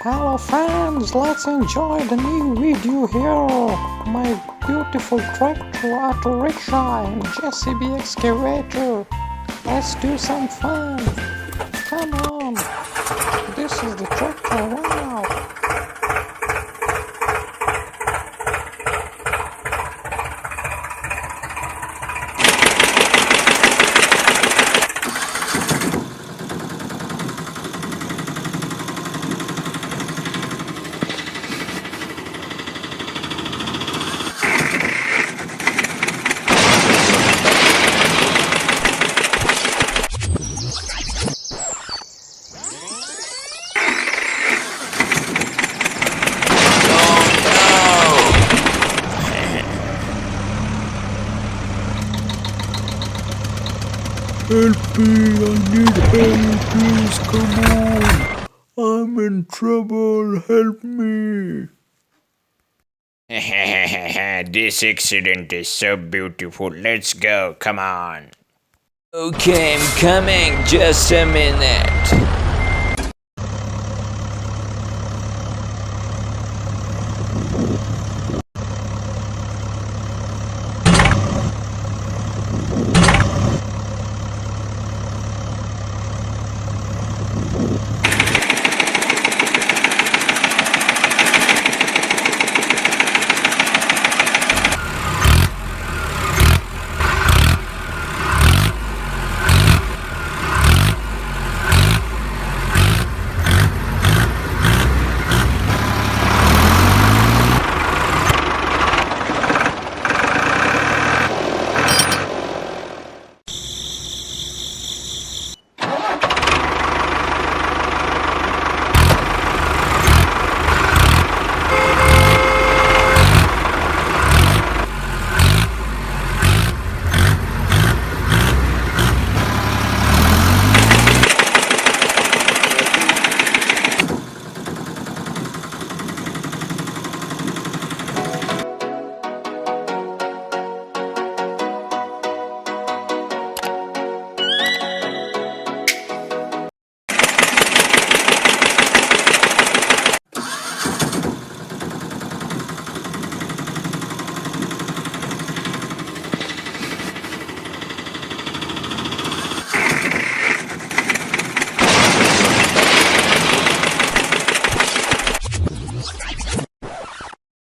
Hello friends, let's enjoy the new video here. My beautiful tractor, auto rickshaw and JCB excavator. Let's do some fun. Come on. This is the tractor, wow. Help me, I need help, please, come on. I'm in trouble, help me. This accident is so beautiful. Let's go, come on. Okay, I'm coming, just a minute.